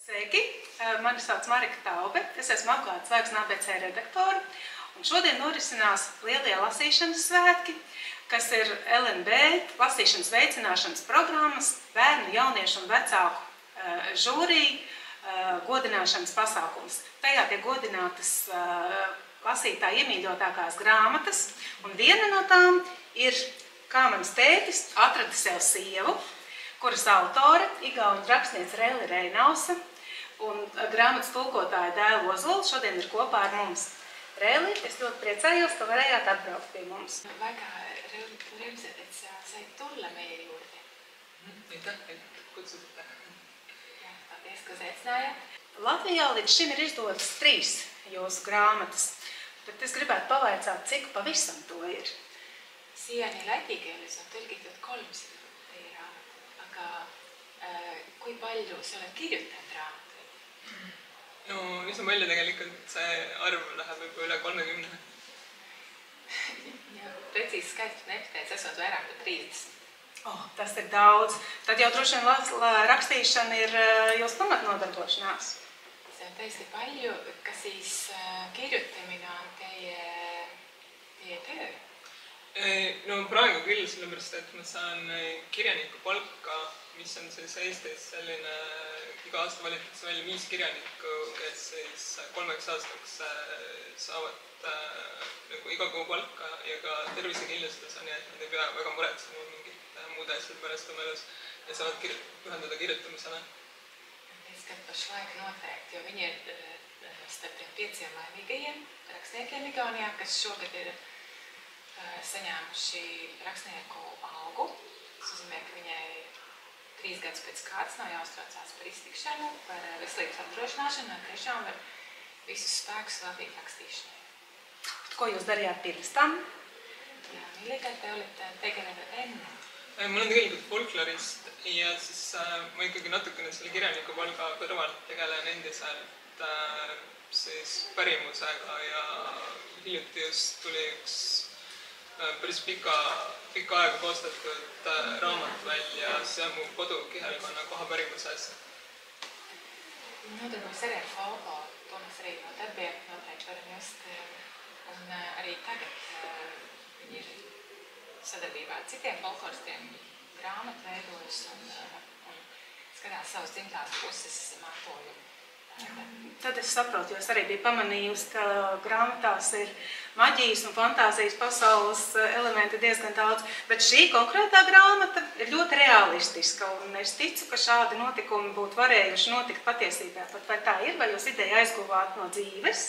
Sveiki! Mani sauc Marika Taube, es esmu atklāta zvaigznes ABC redaktore, un šodien norisinās lielie lasīšanas svētki, kas ir LNB lasīšanas veicināšanas programmas bērnu, jauniešu un vecāku žūriju godināšanas pasākums. Tajā tiek godinātas lasītāju iemīļotākās grāmatas, un viena no tām ir Kā mans tētis atrada sev sievu, kuras autore, igauņu rakstniece Rēli Reinausa un grāmatas tulkotāja Dēla Ozola šodien ir kopā ar mums. Rēli, es ļoti priecājos, ka varējāt atbraukt pie mums. Väga rõõmsad, et sa said tulla meie juurde. Aitäh, kutsusite. Ja, paldies, ka uzaicinājāt. Latvijā līdz šim ir izdotas 3 jūsu grāmatas, bet es gribētu pavaicāt, cik pavisam to ir. Siiani läti keeles on tõlgitud 300 teie raamatut, aga kui palju sa oled kirjutanud raamatuid? No, mis on palju tegelikult, see arv läheb juba üle 30. Ja precīzi skaits nepateic, esot vairāk par 30. Tas ir daudz. Tad jau droši vien rakstīšana ir jūsu pamatnodarbošanās. See on täiesti palju. Kas siis kirjutamine on teie töö? No praegu küll, sellepärast, et ma saan kirjaniku palka, mis on siis Eestis selline, iga aasta valitakse välja 5 kirjanikku, kes siis 3 aastaks saavad nagu iga kuu palka ja ka tervisekindlustus on, et nad ei pea väga muretsema mingit muud asjad pärast oma elus ja saavad pühenduda kirjutamisele. Ka pašlaik noteikti, jo viņi ir starp tiem 5 laimīgajiem rakstniekiem Igaunijā, kas šogad ir saņēmuši rakstnieku algu. Tas nozīmē, ka viņai 3 gadus pēc kārtas nav jāuztraucās par iztikšanu, par veselības apdrošināšanu, un tiešām var visus spēkus veltīt rakstīšanai. Ko jūs darījāt pirms tam? Ja, millega te olete tegelenud enne? Ma olen tegelikult folklorist ja siis ma ikkagi natukene selle kirjaniku palga kõrvalt tegelen endiselt siis pärimusega ja hiljuti just tuli üks päris pika aega koostatud raamat välja, see on mu kodukihelkonna kohapärimusest. Nodarbojas arī ar folkloru, to mēs arī no darbiem noteikti varam just. Un arī tagad viņi ir sadarbībā ar citiem folkloristiem grāmatu veidojas un skatās savas dzimtās puses mantojumu. Tad es saprotu, jo es arī biju pamanījusi, ka grāmatās ir maģijas un fantāzijas pasaules elementi diezgan daudz, bet šī konkrētā grāmata ir ļoti realistiska, un es ticu, ka šādi notikumi būtu varējuši notikt patiesībā. Pat vai tā ir, vai jūs ideja aizguvāt no dzīves?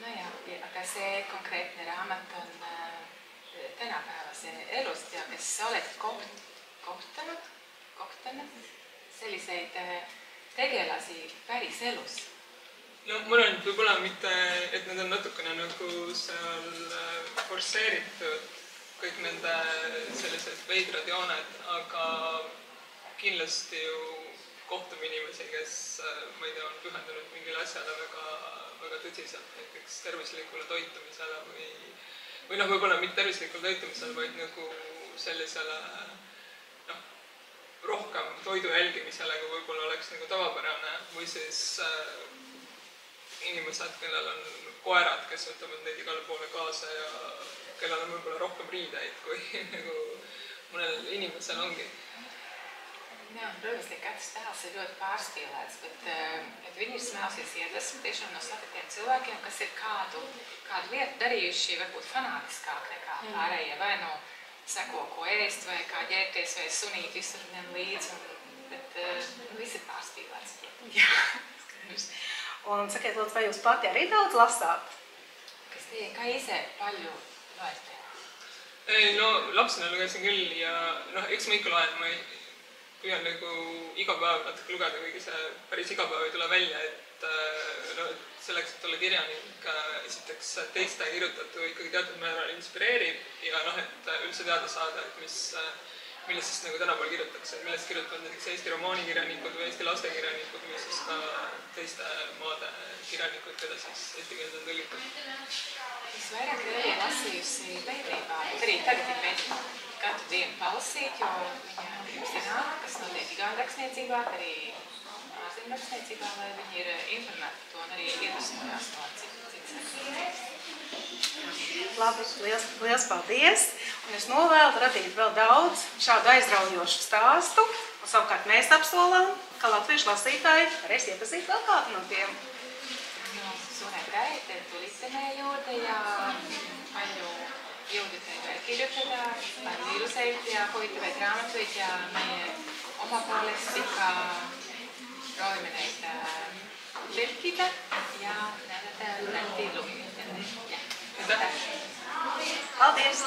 No jā, aga see konkreetne raamat on tänapäevase elust ja kes sa oled kohtanud selliseid tegelasi päris elus? No ma arvan, et võib-olla mitte, et need on natukene nagu seal forsseeritud kõik nende sellised veidrad jooned, aga kindlasti ju kohtume inimesi, kes, ma ei tea, on pühendunud mingile asjale väga tõsiselt, näiteks tervislikule toitumisele või võib-olla mitte tervislikule toitumisele, vaid nagu sellisele rohkem toidu jälgimisele, kui võib-olla oleks nagu tavapärane või siis inimesed, kellel on koerad, kes võtavad neid igale poole kaasa ja kellel on võib-olla rohkem riideid, kui nagu mõnel inimesel ongi. Jā, protams, tiek katrs tēls ir ļoti pārspīlēts, bet viņi ir smelsies iedvesmu tiešām no satiktiem cilvēkiem, kas ir kādu lietu darījuši varbūt fanātiskāk nekā pārējie, vai no seko, ko ēst, vai kā ģērties, vai sunīt visur ņem līdzi, bet viss ir pārspīlēts. Jā, skaidrs. Un sakiet, lūdzu, vai jūs pati arī daudz lasāt? Kas teie, kā ise palju loete? No lapsena lugesin küll ja eks ma ikka loen, ma püüan nagu iga päev natuke lugeda, kuigi see päris iga päev ei tule välja, et selleks, et olla kirjanik, esiteks teiste kirjutatu ikkagi teatud määral inspireerib ja et üldse teada saada, et millest nagu tänapäeval kirjutatakse, millest kirjutavad näiteks Eesti romaanikirjanikud või Eesti lastekirjanikud või siis ka teiste maade kirjanikud, keda siis eesti keeles on tõlgitud. Es vairāk arī lasījusi pētībā, bet arī tagad ir mēģinu katru dienu palasīt, jo viņa pirms ir nāk, kas notiek igauņu rakstniecībā, arī stāstiem rakstniecībā, lai viņi ir informēti par to un arī iedvesmojās no citas. Labi, liels paldies! Un es novēlu radīt vēl daudz šādu aizraujošu stāstu. Un savukārt mēs apsolām, ka latviešu lasītāji varēs iepazīt vēl kādu no tiem. No, suunet tulittenejuurde ja palju jõudutöid kirjutada, palju ilusaid ja huvitavaid raamatuid ja meie oma poolest ikka proovime neid tõlkida ja näidata Läti lugejatele. Paldies!